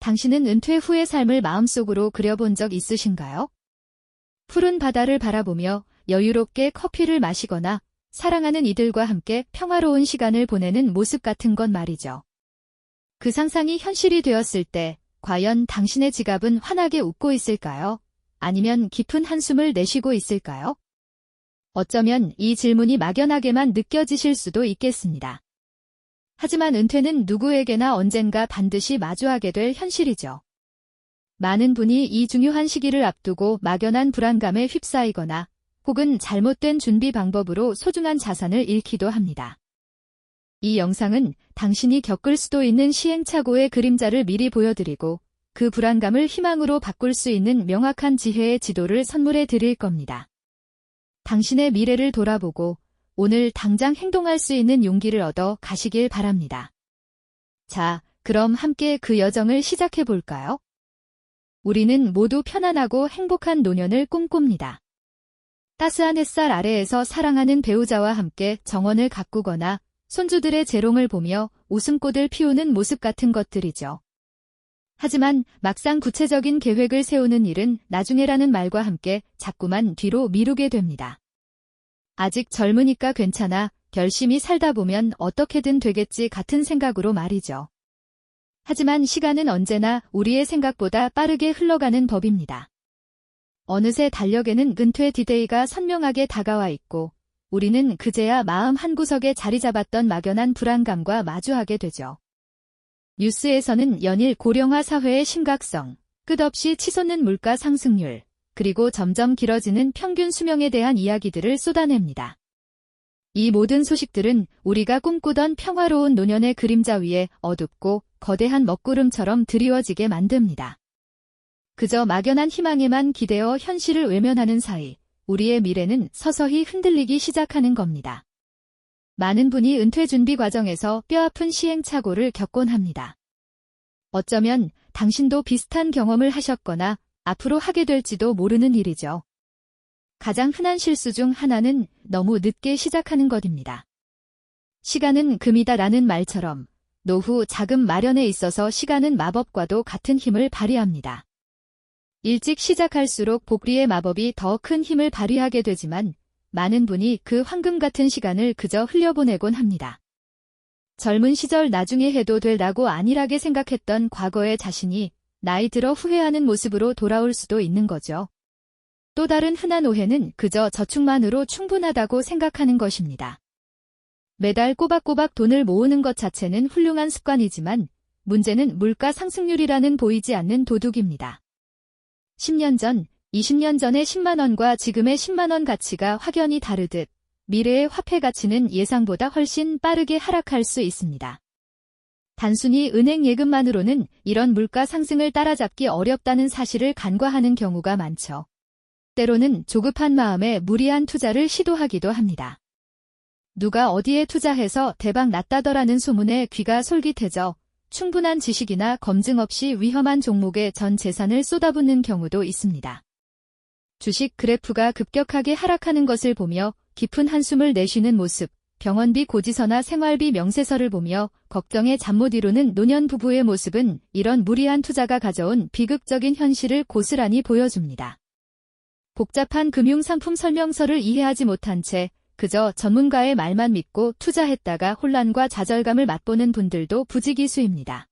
당신은 은퇴 후의 삶을 마음속으로 그려본 적 있으신가요? 푸른 바다를 바라보며 여유롭게 커피를 마시거나 사랑하는 이들과 함께 평화로운 시간을 보내는 모습 같은 건 말이죠. 그 상상이 현실이 되었을 때 과연 당신의 지갑은 환하게 웃고 있을까요? 아니면 깊은 한숨을 내쉬고 있을까요? 어쩌면 이 질문이 막연하게만 느껴지실 수도 있겠습니다. 하지만 은퇴는 누구에게나 언젠가 반드시 마주하게 될 현실이죠. 많은 분이 이 중요한 시기를 앞두고 막연한 불안감에 휩싸이거나 혹은 잘못된 준비 방법으로 소중한 자산을 잃기도 합니다. 이 영상은 당신이 겪을 수도 있는 시행착오의 그림자를 미리 보여드리고 그 불안감을 희망으로 바꿀 수 있는 명확한 지혜의 지도를 선물해 드릴 겁니다. 당신의 미래를 돌아보고 오늘 당장 행동할 수 있는 용기를 얻어 가시길 바랍니다. 자, 그럼 함께 그 여정을 시작해 볼까요? 우리는 모두 편안하고 행복한 노년을 꿈꿉니다. 따스한 햇살 아래에서 사랑하는 배우자와 함께 정원을 가꾸거나 손주들의 재롱을 보며 웃음꽃을 피우는 모습 같은 것들이죠. 하지만 막상 구체적인 계획을 세우는 일은 나중에라는 말과 함께 자꾸만 뒤로 미루게 됩니다. 아직 젊으니까 괜찮아, 열심히 살다 보면 어떻게든 되겠지 같은 생각으로 말이죠. 하지만 시간은 언제나 우리의 생각보다 빠르게 흘러가는 법입니다. 어느새 달력에는 은퇴 디데이가 선명하게 다가와 있고 우리는 그제야 마음 한구석에 자리 잡았던 막연한 불안감과 마주하게 되죠. 뉴스에서는 연일 고령화 사회의 심각성, 끝없이 치솟는 물가 상승률, 그리고 점점 길어지는 평균 수명에 대한 이야기들을 쏟아냅니다. 이 모든 소식들은 우리가 꿈꾸던 평화로운 노년의 그림자 위에 어둡고 거대한 먹구름처럼 드리워지게 만듭니다. 그저 막연한 희망에만 기대어 현실을 외면하는 사이 우리의 미래는 서서히 흔들리기 시작하는 겁니다. 많은 분이 은퇴 준비 과정에서 뼈아픈 시행착오를 겪곤 합니다. 어쩌면 당신도 비슷한 경험을 하셨거나 앞으로 하게 될지도 모르는 일이죠. 가장 흔한 실수 중 하나는 너무 늦게 시작하는 것입니다. 시간은 금이다라는 말처럼 노후 자금 마련에 있어서 시간은 마법과도 같은 힘을 발휘합니다. 일찍 시작할수록 복리의 마법이 더 큰 힘을 발휘하게 되지만 많은 분이 그 황금 같은 시간을 그저 흘려보내곤 합니다. 젊은 시절 나중에 해도 되라고 안일하게 생각했던 과거의 자신이 나이 들어 후회하는 모습으로 돌아올 수도 있는 거죠. 또 다른 흔한 오해는 그저 저축만으로 충분하다고 생각하는 것입니다. 매달 꼬박꼬박 돈을 모으는 것 자체는 훌륭한 습관이지만 문제는 물가 상승률이라는 보이지 않는 도둑입니다. 10년 전, 20년 전의 10만 원과 지금의 10만 원 가치가 확연히 다르듯 미래의 화폐 가치는 예상보다 훨씬 빠르게 하락할 수 있습니다. 단순히 은행 예금만으로는 이런 물가 상승을 따라잡기 어렵다는 사실을 간과하는 경우가 많죠. 때로는 조급한 마음에 무리한 투자를 시도하기도 합니다. 누가 어디에 투자해서 대박 났다더라는 소문에 귀가 솔깃해져 충분한 지식이나 검증 없이 위험한 종목에 전 재산을 쏟아붓는 경우도 있습니다. 주식 그래프가 급격하게 하락하는 것을 보며 깊은 한숨을 내쉬는 모습, 병원비 고지서나 생활비 명세서를 보며 걱정에 잠 못 이루는 노년 부부의 모습은 이런 무리한 투자가 가져온 비극적인 현실을 고스란히 보여줍니다. 복잡한 금융상품 설명서를 이해하지 못한 채 그저 전문가의 말만 믿고 투자했다가 혼란과 좌절감을 맛보는 분들도 부지기수입니다.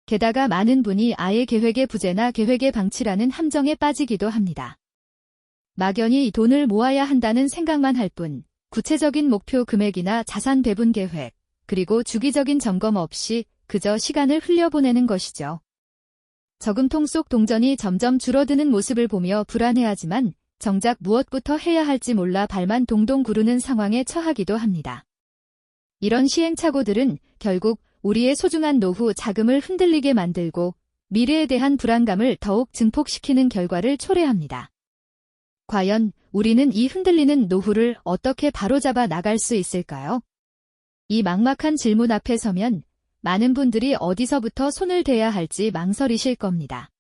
게다가 많은 분이 아예 계획의 부재나 계획의 방치라는 함정에 빠지기도 합니다. 막연히 돈을 모아야 한다는 생각만 할 뿐 구체적인 목표 금액이나 자산 배분 계획, 그리고 주기적인 점검 없이 그저 시간을 흘려보내는 것이죠. 저금통 속 동전이 점점 줄어드는 모습을 보며 불안해하지만 정작 무엇부터 해야 할지 몰라 발만 동동 구르는 상황에 처하기도 합니다. 이런 시행착오들은 결국 우리의 소중한 노후 자금을 흔들리게 만들고 미래에 대한 불안감을 더욱 증폭시키는 결과를 초래합니다. 과연 우리는 이 흔들리는 노후를 어떻게 바로잡아 나갈 수 있을까요? 이 막막한 질문 앞에 서면 많은 분들이 어디서부터 손을 대야 할지 망설이실 겁니다.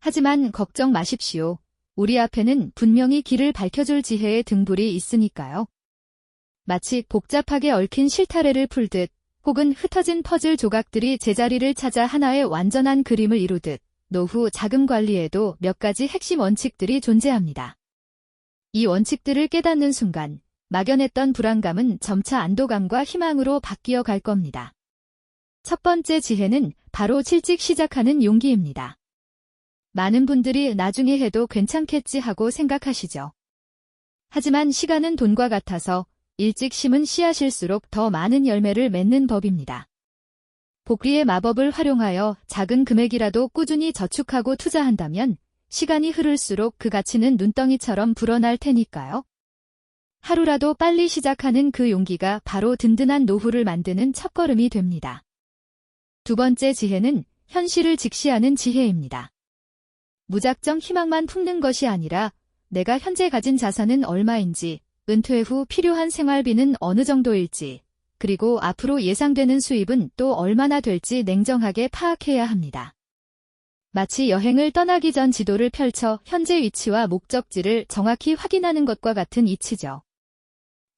하지만 걱정 마십시오. 우리 앞에는 분명히 길을 밝혀줄 지혜의 등불이 있으니까요. 마치 복잡하게 얽힌 실타래를 풀듯 혹은 흩어진 퍼즐 조각들이 제자리를 찾아 하나의 완전한 그림을 이루듯 노후 자금 관리에도 몇 가지 핵심 원칙들이 존재합니다. 이 원칙들을 깨닫는 순간 막연했던 불안감은 점차 안도감과 희망으로 바뀌어 갈 겁니다. 첫 번째 지혜는 바로 일찍 시작하는 용기입니다. 많은 분들이 나중에 해도 괜찮겠지 하고 생각하시죠. 하지만 시간은 돈과 같아서 일찍 심은 씨앗일수록 더 많은 열매를 맺는 법입니다. 복리의 마법을 활용하여 작은 금액이라도 꾸준히 저축하고 투자한다면 시간이 흐를수록 그 가치는 눈덩이처럼 불어날 테니까요. 하루라도 빨리 시작하는 그 용기가 바로 든든한 노후를 만드는 첫걸음이 됩니다. 두 번째 지혜는 현실을 직시하는 지혜입니다. 무작정 희망만 품는 것이 아니라 내가 현재 가진 자산은 얼마인지, 은퇴 후 필요한 생활비는 어느 정도일지, 그리고 앞으로 예상되는 수입은 또 얼마나 될지 냉정하게 파악해야 합니다. 마치 여행을 떠나기 전 지도를 펼쳐 현재 위치와 목적지를 정확히 확인하는 것과 같은 이치죠.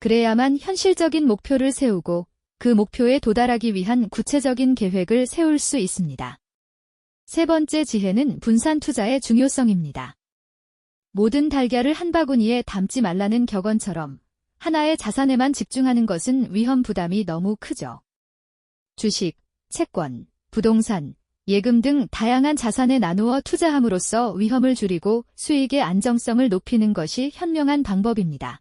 그래야만 현실적인 목표를 세우고 그 목표에 도달하기 위한 구체적인 계획을 세울 수 있습니다. 세 번째 지혜는 분산 투자의 중요성입니다. 모든 달걀을 한 바구니에 담지 말라는 격언처럼 하나의 자산에만 집중하는 것은 위험 부담이 너무 크죠. 주식, 채권, 부동산, 예금 등 다양한 자산에 나누어 투자함으로써 위험을 줄이고 수익의 안정성을 높이는 것이 현명한 방법입니다.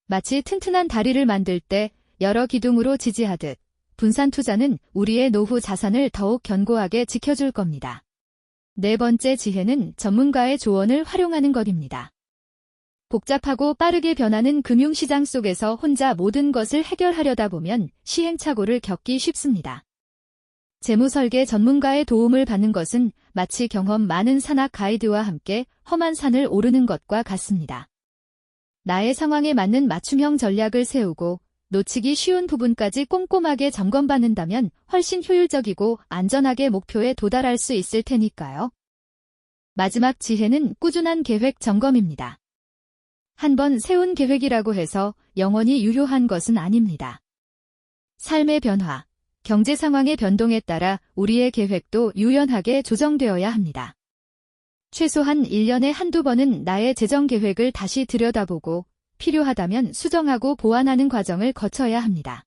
마치 튼튼한 다리를 만들 때 여러 기둥으로 지지하듯 분산 투자는 우리의 노후 자산을 더욱 견고하게 지켜줄 겁니다. 네 번째 지혜는 전문가의 조언을 활용하는 것입니다. 복잡하고 빠르게 변하는 금융시장 속에서 혼자 모든 것을 해결하려다 보면 시행착오를 겪기 쉽습니다. 재무설계 전문가의 도움을 받는 것은 마치 경험 많은 산악 가이드와 함께 험한 산을 오르는 것과 같습니다. 나의 상황에 맞는 맞춤형 전략을 세우고 놓치기 쉬운 부분까지 꼼꼼하게 점검받는다면 훨씬 효율적이고 안전하게 목표에 도달할 수 있을 테니까요. 마지막 지혜는 꾸준한 계획 점검입니다. 한번 세운 계획이라고 해서 영원히 유효한 것은 아닙니다. 삶의 변화, 경제 상황의 변동에 따라 우리의 계획도 유연하게 조정되어야 합니다. 최소한 1년에 한두 번은 나의 재정 계획을 다시 들여다보고 필요하다면 수정하고 보완하는 과정을 거쳐야 합니다.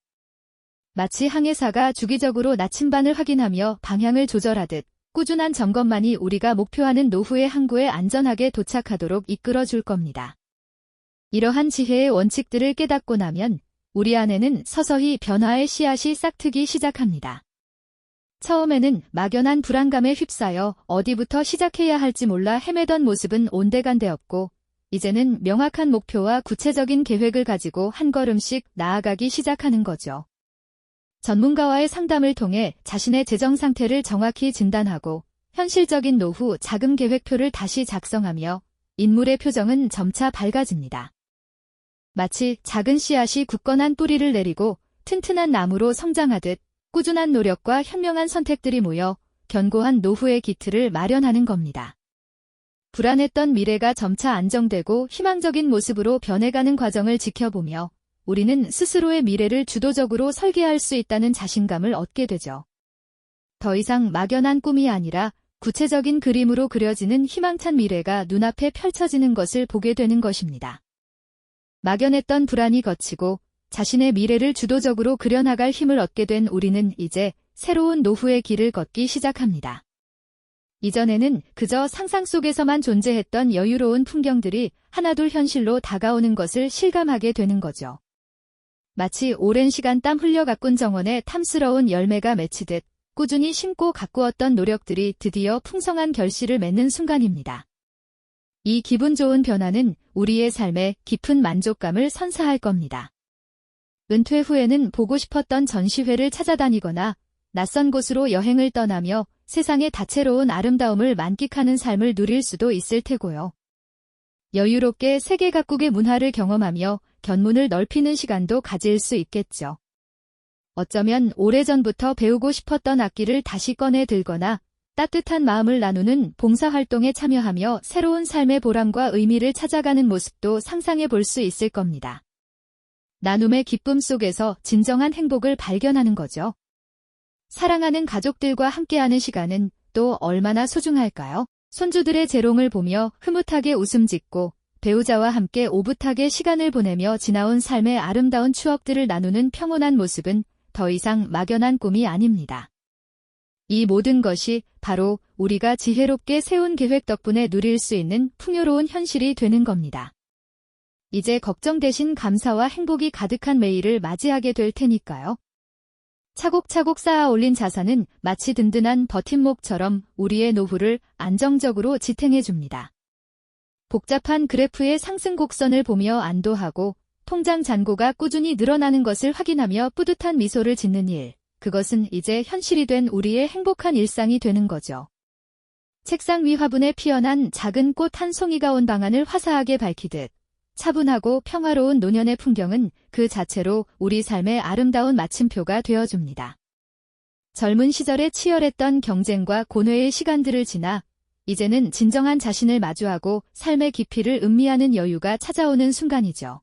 마치 항해사가 주기적으로 나침반을 확인하며 방향을 조절하듯 꾸준한 점검만이 우리가 목표하는 노후의 항구에 안전하게 도착하도록 이끌어줄 겁니다. 이러한 지혜의 원칙들을 깨닫고 나면 우리 안에는 서서히 변화의 씨앗이 싹트기 시작합니다. 처음에는 막연한 불안감에 휩싸여 어디부터 시작해야 할지 몰라 헤매던 모습은 온데간데없고 이제는 명확한 목표와 구체적인 계획을 가지고 한 걸음씩 나아가기 시작하는 거죠. 전문가와의 상담을 통해 자신의 재정 상태를 정확히 진단하고 현실적인 노후 자금 계획표를 다시 작성하며 인물의 표정은 점차 밝아집니다. 마치 작은 씨앗이 굳건한 뿌리를 내리고 튼튼한 나무로 성장하듯 꾸준한 노력과 현명한 선택들이 모여 견고한 노후의 기틀을 마련하는 겁니다. 불안했던 미래가 점차 안정되고 희망적인 모습으로 변해가는 과정을 지켜보며 우리는 스스로의 미래를 주도적으로 설계할 수 있다는 자신감을 얻게 되죠. 더 이상 막연한 꿈이 아니라 구체적인 그림으로 그려지는 희망찬 미래가 눈앞에 펼쳐지는 것을 보게 되는 것입니다. 막연했던 불안이 거치고 자신의 미래를 주도적으로 그려나갈 힘을 얻게 된 우리는 이제 새로운 노후의 길을 걷기 시작합니다. 이전에는 그저 상상 속에서만 존재했던 여유로운 풍경들이 하나둘 현실로 다가오는 것을 실감하게 되는 거죠. 마치 오랜 시간 땀 흘려 가꾼 정원에 탐스러운 열매가 맺히듯 꾸준히 심고 가꾸었던 노력들이 드디어 풍성한 결실을 맺는 순간입니다. 이 기분 좋은 변화는 우리의 삶에 깊은 만족감을 선사할 겁니다. 은퇴 후에는 보고 싶었던 전시회를 찾아다니거나 낯선 곳으로 여행을 떠나며 세상의 다채로운 아름다움을 만끽하는 삶을 누릴 수도 있을 테고요. 여유롭게 세계 각국의 문화를 경험하며 견문을 넓히는 시간도 가질 수 있겠죠. 어쩌면 오래전부터 배우고 싶었던 악기를 다시 꺼내 들거나 따뜻한 마음을 나누는 봉사활동에 참여하며 새로운 삶의 보람과 의미를 찾아가는 모습도 상상해 볼 수 있을 겁니다. 나눔의 기쁨 속에서 진정한 행복을 발견하는 거죠. 사랑하는 가족들과 함께하는 시간은 또 얼마나 소중할까요? 손주들의 재롱을 보며 흐뭇하게 웃음 짓고 배우자와 함께 오붓하게 시간을 보내며 지나온 삶의 아름다운 추억들을 나누는 평온한 모습은 더 이상 막연한 꿈이 아닙니다. 이 모든 것이 바로 우리가 지혜롭게 세운 계획 덕분에 누릴 수 있는 풍요로운 현실이 되는 겁니다. 이제 걱정 대신 감사와 행복이 가득한 매일을 맞이하게 될 테니까요. 차곡차곡 쌓아 올린 자산은 마치 든든한 버팀목처럼 우리의 노후를 안정적으로 지탱해줍니다. 복잡한 그래프의 상승 곡선을 보며 안도하고 통장 잔고가 꾸준히 늘어나는 것을 확인하며 뿌듯한 미소를 짓는 일, 그것은 이제 현실이 된 우리의 행복한 일상이 되는 거죠. 책상 위 화분에 피어난 작은 꽃 한 송이가 온 방안을 화사하게 밝히듯 차분하고 평화로운 노년의 풍경은 그 자체로 우리 삶의 아름다운 마침표가 되어줍니다. 젊은 시절에 치열했던 경쟁과 고뇌의 시간들을 지나 이제는 진정한 자신을 마주하고 삶의 깊이를 음미하는 여유가 찾아오는 순간이죠.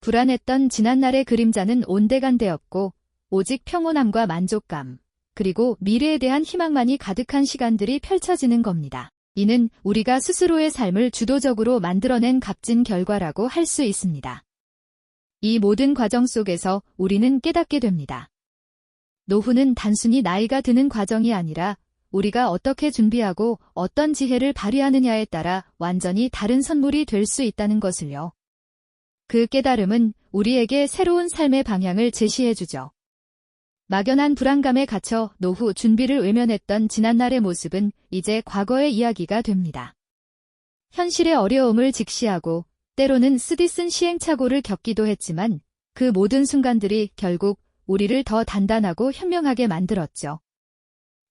불안했던 지난날의 그림자는 온데간데없고 오직 평온함과 만족감, 그리고 미래에 대한 희망만이 가득한 시간들이 펼쳐지는 겁니다. 이는 우리가 스스로의 삶을 주도적으로 만들어낸 값진 결과라고 할 수 있습니다. 이 모든 과정 속에서 우리는 깨닫게 됩니다. 노후는 단순히 나이가 드는 과정이 아니라 우리가 어떻게 준비하고 어떤 지혜를 발휘하느냐에 따라 완전히 다른 선물이 될 수 있다는 것을요. 그 깨달음은 우리에게 새로운 삶의 방향을 제시해주죠. 막연한 불안감에 갇혀 노후 준비를 외면했던 지난날의 모습은 이제 과거의 이야기가 됩니다. 현실의 어려움을 직시하고 때로는 쓰디쓴 시행착오를 겪기도 했지만 그 모든 순간들이 결국 우리를 더 단단하고 현명하게 만들었죠.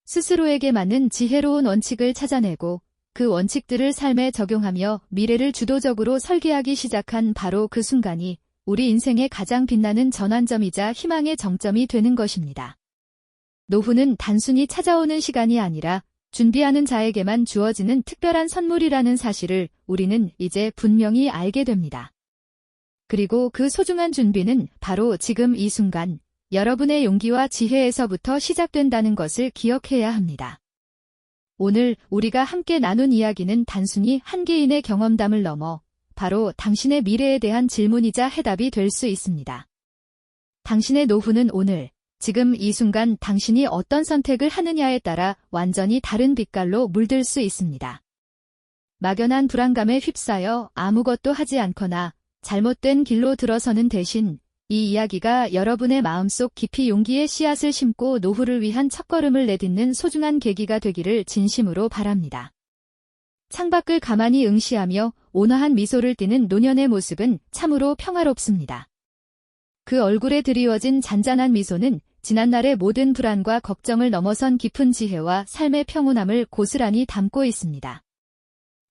스스로에게 맞는 지혜로운 원칙을 찾아내고 그 원칙들을 삶에 적용하며 미래를 주도적으로 설계하기 시작한 바로 그 순간이 우리 인생의 가장 빛나는 전환점이자 희망의 정점이 되는 것입니다. 노후는 단순히 찾아오는 시간이 아니라 준비하는 자에게만 주어지는 특별한 선물이라는 사실을 우리는 이제 분명히 알게 됩니다. 그리고 그 소중한 준비는 바로 지금 이 순간 여러분의 용기와 지혜에서부터 시작된다는 것을 기억해야 합니다. 오늘 우리가 함께 나눈 이야기는 단순히 한 개인의 경험담을 넘어 바로 당신의 미래에 대한 질문이자 해답이 될 수 있습니다. 당신의 노후는 오늘, 지금 이 순간 당신이 어떤 선택을 하느냐에 따라 완전히 다른 빛깔로 물들 수 있습니다. 막연한 불안감에 휩싸여 아무것도 하지 않거나 잘못된 길로 들어서는 대신 이 이야기가 여러분의 마음속 깊이 용기의 씨앗을 심고 노후를 위한 첫걸음을 내딛는 소중한 계기가 되기를 진심으로 바랍니다. 창밖을 가만히 응시하며 온화한 미소를 띠는 노년의 모습은 참으로 평화롭습니다. 그 얼굴에 드리워진 잔잔한 미소는 지난날의 모든 불안과 걱정을 넘어선 깊은 지혜와 삶의 평온함을 고스란히 담고 있습니다.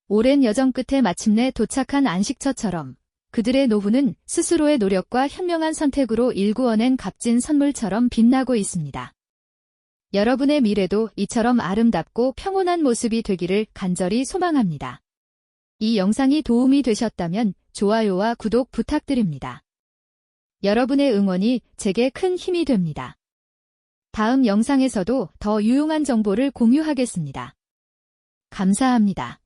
오랜 여정 끝에 마침내 도착한 안식처처럼 그들의 노후는 스스로의 노력과 현명한 선택으로 일구어낸 값진 선물처럼 빛나고 있습니다. 여러분의 미래도 이처럼 아름답고 평온한 모습이 되기를 간절히 소망합니다. 이 영상이 도움이 되셨다면 좋아요와 구독 부탁드립니다. 여러분의 응원이 제게 큰 힘이 됩니다. 다음 영상에서도 더 유용한 정보를 공유하겠습니다. 감사합니다.